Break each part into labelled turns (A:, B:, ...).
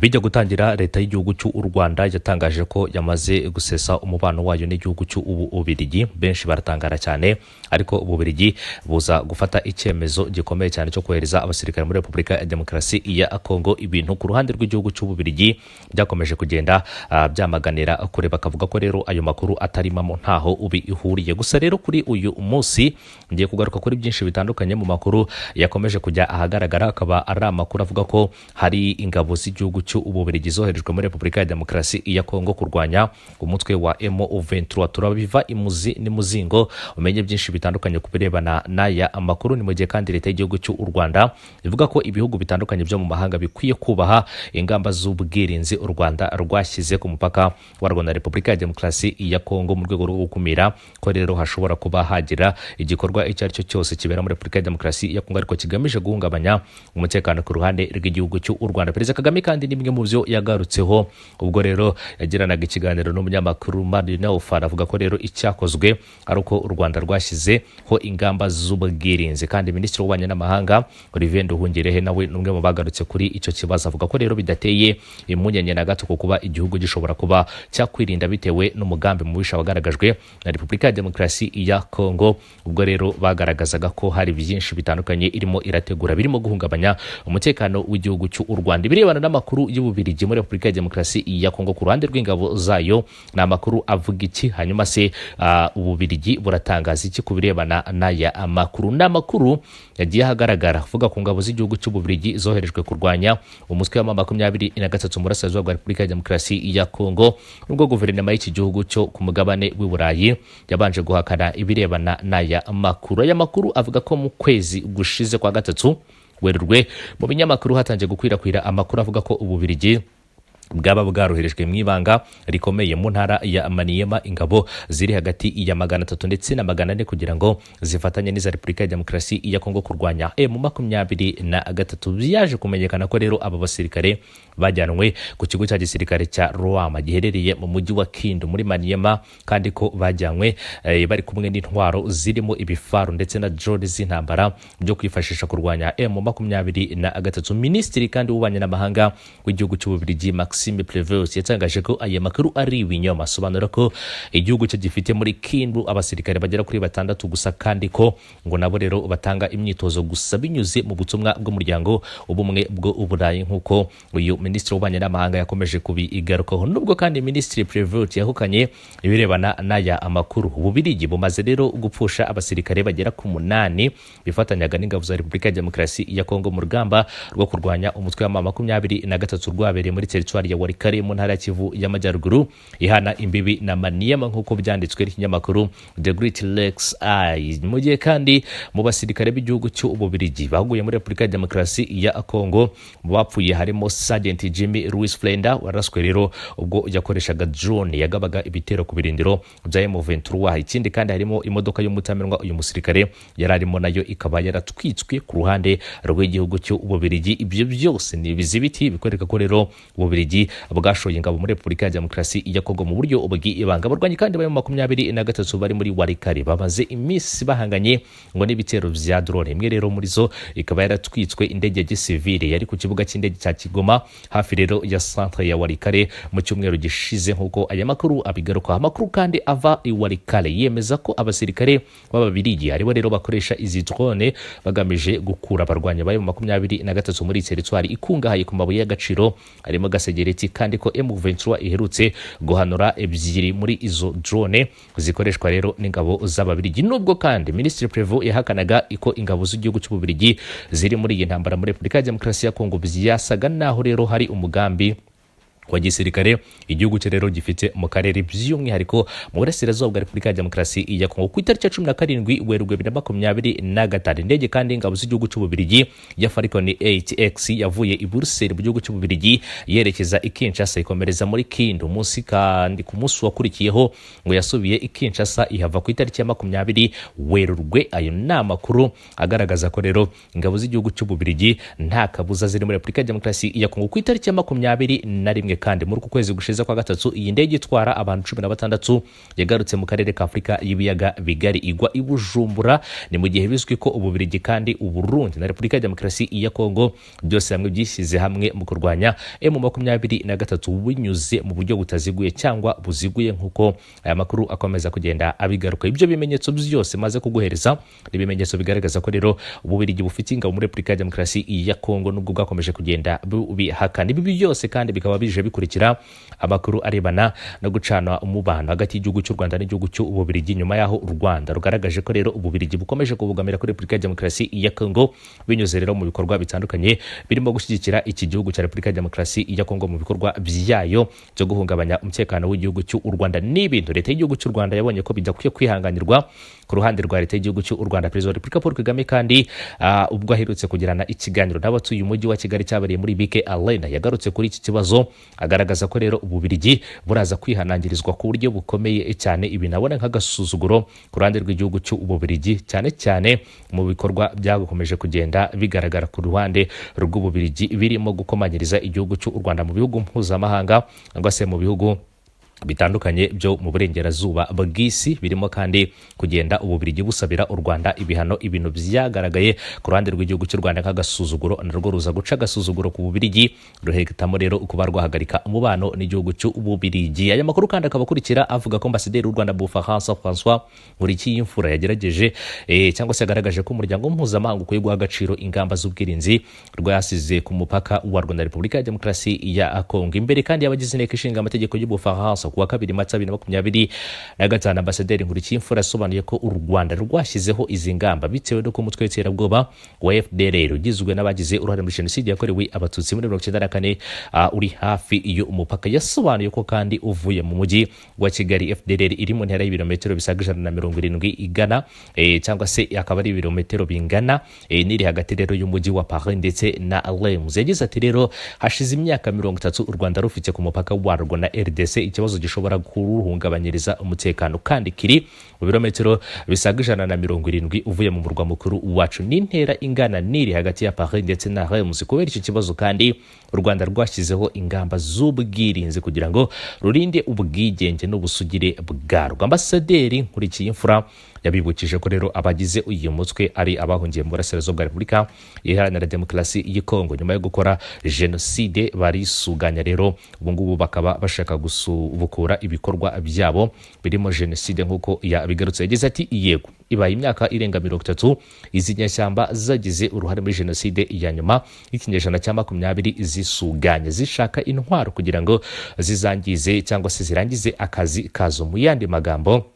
A: bijya gutangira leta y'igihugu cy'u Rwanda yatangaje ko yamaze gusesa umubano wayo n'igihugu cy'u Bubiligi. Benshi baratangara cyane, ariko Bubiligi buza gufata icyemezo gikomeye cyane cyo kohereza abasirikare muri Repubulika ya Demokarasi ya Congo. Ibintu ku ruhande rw'igihugu cy'u Bubiligi byakomeje kugenda byamaganira kure, bakavuga ko rero ayo makuru atarimamo ntaho ubihuriye. Gusa rero kuri uyu munsi ngiye kugaruka kuri byinshi bitandukanye mu makuru yakomeje kujya ahagaragara. Akaba ari amakuru avuga ko hari ingabo z'igihugu cy'u Bubiligi zoherejwe muri Repubulika ya Demokarasi ya Congo kurwanya umutwe wa M23. Turabiva imuzi n'imuzingo umenye byinshi bitandukanye ku birebana n'aya amakuru. Ni mu gihe kandi leta y'igihugu cy'u Rwanda ivuga ko ibihugu bitandukanye byo mu mahanga bikwiye kubaha ingamba z'ubwirinzi u Rwanda rwashyize ku mupaka warwo na Repubulika ya Demokarasi ya Congo mu rwego rwo gukumira ko rero hashobora kuba hagira igikorwa icyo ari cyo cyose kibera muri Repubulika ya Demokarasi ya Congo ariko kigamije guhungabanya umutekano ku ruhande rw'igihugu cy'u Rwanda. Perezida Kagame kandi ni bimwe mu byo yagarutseho ubwo rero yagiranaga ikiganiro n'umunyamakuru Muri Congo, avuga ko rero icyakozwe ari uko u Rwanda rwashyizeho ingamba z'ubwirinzi. Kandi Minisitiri w'Ububanyi n'Amahanga Olivier Nduhungirehe nawe n'umwe mu bagarutse kuri icyo kibazo, avuga ko rero bidateye impungenge na gato kuba igihugu gishobora kuba cyakwirinda bitewe n'umugambi mubisha wagaragajwe na Repubulika ya Demokarasi ya Congo. Ubwo rero bagaragazaga ko hari byinshi bitandukanye irimo irategura birimo guhungabanya umutekano w'igihugu cy'u Rwanda. Birebana n'amakuru y'Ububiligi muri Repubulika ya Demokarasi ya Congo ku ruhande rw'ingabo zayo, ni amakuru avuga iki? Hanyuma se Ububiligi buratangaza iki ku birebana n'aya amakuru? Ni amakuru yagiye ahagaragara avuga ku ngabo z'igihugu cy'Ububiligi zoherejwe kurwanya umutwe wa M23 mu burasirazuba bwa Repubulika ya Demokarasi ya Congo, nubwo guverinoma y'iki gihugu cyo ku mugabane w'i Burayi yabanje guhakana ibirebana n'aya amakuru. Aya makuru avuga ko mu kwezi gushize kwa gatatu Werurwe mu binyamakuru hatangiye gukwirakwira amakuru avuga ko Ububiligi bwaba bwaroherejwe mu ibanga rikomeye mu ntara ya Maniema ingabo ziri hagati ya 300 ndetse na 400 kugira ngo zifatanye n'iza Repubulika ya Demokarasi ya Congo kurwanya M23. Byaje kumenyekana ko rero aba basirikare bajyanwe ku kigo cya gisirikare cya Ruama giherereye mu mujyi wa Kindu muri Maniema, kandi ko bajyanwe bari kumwe n'intwaro zirimo ibifaru ndetse na drone z'intambara byo kwifashisha kurwanya M23. Minisitiri kandi w'Ububanyi n'Amahanga w'igihugu cy'Ububiligi Maxime Prevost yatangaje ko aya makuru ari ibinyoma, asobanura ko igihugu cye gifite muri Kindu abasirikare bagera kuri 6 gusa, kandi ko ngo nabo rero batanga imyitozo gusa binyuze mu butumwa bw'umuryango ubumwe bwo Uburayi, nk'uko uyu Minisitiri w'Ububanyi n'Amahanga yakomeje kubigarukaho. Nubwo kandi Minisitiri Prevost yahukanye ibirebana n'aya amakuru, Ububiligi bumaze rero gupfusha abasirikare bagera ku 8 bifatanyaga n'ingabo za Repubulika ya Demokarasi ya Congo mu rugamba rwo kurwanya umutwe wa M23 rwabereye muri teritwari ya Warikare mu ntara ya Kivu y'Amajyaruguru ihana imbibi na Maniema, nk'uko byanditswe n'ikinyamakuru The Great Lakes Eye. Mu gihe kandi mu basirikare b'igihugu cy'Ububiligi baguye muri Repubulika ya Demokarasi ya Congo bapfuye harimo Sergeant Jimmy Louis Flenda waraswe rero ubwo yakoreshaga drone yagabaga ibitero ku birindiro bya M23. Ikindi kandi harimo imodoka y'umutamirwa uyu musirikare yararimo nayo ikaba yaratwitswe ku ruhande rw'igihugu cy'Ububiligi. Ibyo byose ni bizibiti bikoreka ko rero Ububiligi bwashoye ingabo muri Repubulika ya Demokarasi ya Congo mu buryo bw'ibanga. Abarwanyi kandi ba M23 bari muri Warikare bamaze iminsi bahanganye ngo n'ibitero vya drone. Imwe rero muri zo ikaba yaratwitswe indege ya gisivile yari ku kibuga cy'indege cya Kigoma hafi rero ya centre ya Warikare mu cyumweru gishize, nk'uko aya makuru abigaruka. Amakuru kandi ava i Warikare yemeza ko abasirikare b'Ababiligi aribo rero bakoresha izi drone bagamije gukura abarwanyi ba M23 muri teritwari ikungahaye ku mabuye y'agaciro harimo gasegereti, kandi ko M23 iherutse guhanura ebyiri muri izo drone zikoreshwa rero n'ingabo z'Ababiligi. Nubwo kandi Minisitiri Prevost yahakanaga iko ingabo z'igihugu cy'Ububiligi ziri muri iyi ntambara muri Repubulika ya Demokarasi ya Congo, byasaga naho rero hari umugambi wa gisirikare igihugu cye rero gifite mu karere by'umwihariko mu burasirazuba bwa Repubulika ya Demokarasi ya Congo. Ku itariki ya 17 Werurwe 2025 indege kandi ingabo z'igihugu cy'Ububiligi ya Falcon 8X yavuye i Brussels mu gihugu cy'Ububiligi yerekeza i Kinshasa ikomereza muri Kindu. Munsi kandi ku munsi wakurikiyeho ngo yasubiye i Kinshasa ihava ku itariki ya 20 Werurwe. Ayo ni amakuru agaragaza ko rero ingabo z'igihugu cy'Ububiligi nta kabuza ziri muri Repubulika ya Demokarasi ya Congo. Ku itariki ya 21 rimwe kandi muri uku kwezi gushize kwa gatatu iyi ndege itwara abantu 16 yagarutse mu karere ka Afurika y'ibiyaga bigari igwa i Bujumbura. Ni mu gihe bizwi ko Ububiligi kandi Uburundi na Repubulika ya Demokarasi ya Kongo byose hamwe byishyize hamwe mu kurwanya M23 binyuze mu buryo butaziguye cyangwa buziguye, nk'uko aya makuru akomeza kugenda abigaruka. Ibyo bimenyetso byose maze kuguhereza ni ibimenyetso bigaragaza ko rero Ububiligi bufite ingabo muri Repubulika ya Demokarasi ya Kongo, nubwo bwakomeje kugenda bihakana ibi byose, kandi bikaba bije bikurikira amakuru arebana no gucana umubano hagati y'igihugu cy'u Rwanda n'igihugu cy'Ububiligi, nyuma yaho u Rwanda rugaragaje ko rero Ububiligi bukomeje kubugamira kuri Repubulika ya Demokarasi ya Kongo binyuze rero mu bikorwa bitandukanye birimo gushyigikira iki gihugu cya Repubulika ya Demokarasi ya Kongo mu bikorwa byayo byo guhungabanya umutekano w'igihugu cy'u Rwanda. N'ibintu leta y'igihugu cy'u Rwanda yabonye ko bidakwiye kwihanganirwa ku ruhande rwa leta y'igihugu cy'u Rwanda. Perezida wa Repubulika Paul Kagame kandi ubwo aherutse kugirana ikiganiro n'abatuye umujyi wa Kigali cyabereye muri BK Arena yagarutse kuri iki kibazo, agaragaza ko rero Ububiligi buraza kwihanangirizwa ku buryo bukomeye cyane, ibi nabona nk'agasuzuguro ku ruhande rw'igihugu cy'Ububiligi, cyane cyane mu bikorwa byakomeje kugenda bigaragara ku ruhande rw'Ububiligi birimo gukomanyiriza igihugu cy'u Rwanda mu bihugu mpuzamahanga cyangwa se mu bihugu bitandukanye byo mu burengerazuba bw'isi, birimo kandi kugenda Ububiligi busabira u Rwanda ibihano. Ibintu byagaragaye ku ruhande rw'igihugu cy'u Rwanda nk'agasuzuguro, narwo ruza guca agasuzuguro ku Bubiligi, ruhitamo rero kuba rwahagarika umubano n'igihugu cy'Ububiligi. Aya makuru kandi akaba akurikira avuga ko ambasaderi w'u Rwanda mu Bufaransa François Muri Congo yagerageje cyangwa se yagaragaje ko umuryango mpuzamahanga ukwiye guha agaciro ingamba z'ubwirinzi rwasize ku mupaka wa Rwanda na Repubulika ya Demokarasi ya Kongo. Imbere kandi y'abagize inteko ishinga amategeko y'Ubufaransa kuwa 2 Mata 2025, ambasaderi Muri Congo yasobanuye ko u Rwanda rwashyizeho izi ngamba bitewe no kumutwe w'iterabwoba wa FDLR ugizwe n'abagize uruhare muri jenoside yakorewe abatutsi muri 1994 uri hafi y'umupaka. Yasobanuye ko kandi uvuye mu mujyi wa Kigali FDLR iri mu ntera y'ibirometero bisaga 170 igana cyangwa se akaba ari ibirometero bingana niri hagati rero y'umujyi wa Paris ndetse na Reims. Yagize ati rero hashize imyaka 30 u Rwanda rufite ku mupaka warwo na RDC ikibazo gishobora kuruhungabanyiriza umutekano, kandi kiri mu birometero bisaga 170 uvuye mu murwa mukuru wacu, n'intera ingana niri hagati ya Paris ndetse na Reims. Kubera icyo kibazo kandi u Rwanda rwashyizeho ingamba z'ubwirinzi kugira ngo rurinde ubwigenge n'ubusugire bwarwo. Ambasaderi Muri Congo yabibukije ko rero abagize uyu mutwe ari abahungiye mu burasirazuba bwa Repubulika Iharanira Demokarasi ya Kongo nyuma yo gukora jenoside barisuganya. Rero ubu ngubu bakaba bashaka gusubukura ibikorwa byabo birimo jenoside nk'uko yabigarutse. Yagize ati yego ibaye imyaka irenga 30 izi nyashyamba zagize uruhare muri jenoside ya nyuma y'ikinyejana cya 20 zisuganye zishaka intwaro kugira ngo zizangize cyangwa se zirangize akazi kazo. Mu yandi magambo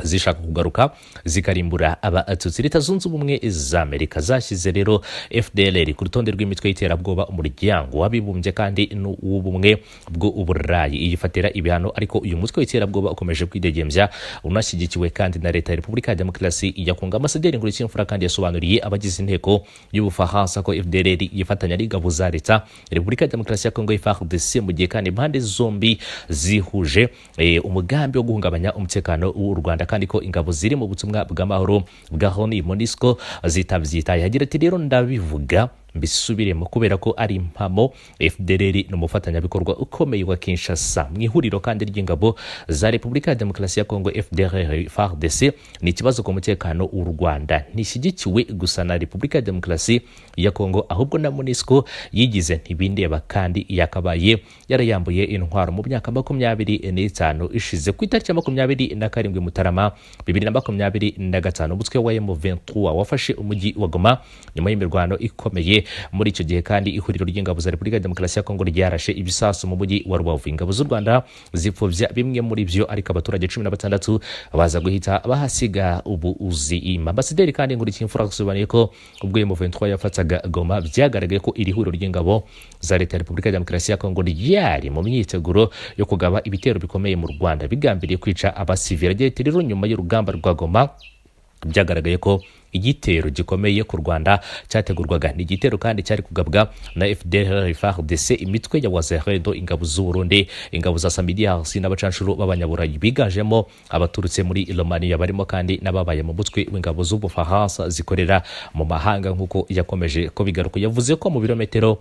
A: zishaka kugaruka zikarimbura abatutsi. Leta Zunze Ubumwe za Amerika zashyize rero FDLR ku rutonde rw'imitwe y'iterabwoba umuryango w'abibumbye kandi n'ubumwe bw'Uburayi iyifatira ibihano, ariko uyu mutwe w'iterabwoba ukomeje kwidegembya unashyigikiwe kandi na leta ya Repubulika ya Demokarasi ya Kongo. Ambasaderi Muri Congo kandi yasobanuriye abagize inteko y'Ubufaransa ko FDLR yifatanya n'ingabo za leta Repubulika ya Demokarasi ya Kongo FARDC mu gihe kandi impande zombi zihuje umugambi wo guhungabanya umutekano w'u Rwanda, kandi ko ingabo ziri mu butumwa bw'amahoro bwa MONUSCO zitabyitaye. Hagira ati rero ndabivuga mbisubiremo kubera ko ari impamo FDLR n'umufatanyabikorwa ukomeye wa Kinshasa mu ihuriro kandi ry'ingabo za Repubulika ya Demokarasi ya Kongo FDLR FARDC. Ni ikibazo ku mutekano w'u Rwanda nishyigikiwe gusa na Repubulika ya Demokarasi ya Kongo, ahubwo na MONUSCO yigize ntibindeba kandi yakabaye yarayambuye intwaro mu myaka 25 ishize. Ku itariki ya 27 Mutarama 2025 umutwe wa M23 wafashe umujyi wa Goma nyuma y'imirwano ikomeye. Muri icyo gihe kandi ihuriro ry'ingabo za Repubulika ya Demokarasi ya Kongo ryarashe ibisasu mu mujyi wa Rubavu. Ingabo z'u Rwanda zipfobya bimwe muri byo, ariko abaturage 16 baza guhita bahasiga ubuzima. Ambasaderi kandi Muri Congo yasobanuye ko ubwo M23 yafataga Goma byagaragaye ko iri huriro ry'ingabo za leta ya Repubulika ya Demokarasi ya Kongo ryari mu myiteguro yo kugaba ibitero bikomeye mu Rwanda bigambiriye kwica abasivili. Rero nyuma y'urugamba rwa Goma byagaragaye ko igitero gikomeye ku Rwanda cyategurwaga. Ni igitero kandi cyari kugabwa na FDLR, FARDC, imitwe ya Wazalendo, ingabo z'u Burundi, ingabo za Samidias n'abacanshuro b'abanyaburayi biganjemo abaturutse muri Romania, barimo kandi n'ababaye mu mutwe w'ingabo z'Ubufaransa zikorera mu mahanga. Nk'uko yakomeje ko bigaruka, yavuze ko mu birometero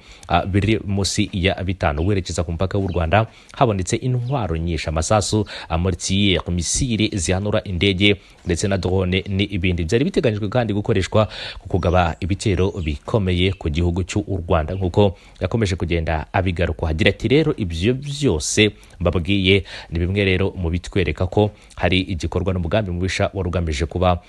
A: biri munsi ya 5 werekeza ku mupaka w'u Rwanda habonetse intwaro nyinshi, amasasu, amortier, misile zihanura indege ndetse na drone n'ibindi byari biteganyijwe kandi gukoreshwa ku kugaba ibitero bikomeye ku gihugu cy'u Rwanda. Nk'uko yakomeje kugenda abigaruka, hagira ati rero ibyo byose mbabwiye ni bimwe rero mu bitwereka ko hari igikorwa n'umugambi mubisha warugamije kuba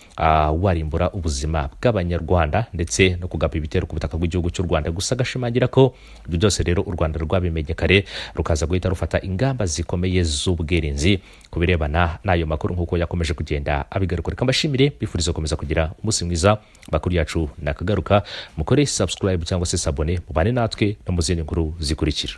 A: warimbura ubuzima bw'abanyarwanda ndetse no kugaba ibitero ku butaka bw'igihugu cy'u Rwanda. Gusa gashimangira ko ibyo byose rero u Rwanda rwabimenye kare, rukaza guhita rufata ingamba zikomeye z'ubwirinzi kubirebana n'ayo makuru. Nk'uko yakomeje kugenda abigaruka, reka mbashimire, bifuriza gukomeza kugira umunsi mwiza. Makuru yacu nakagaruka, mukore subscribe cyangwa se sabone, mubane natwe no mu zindi nkuru zikurikira.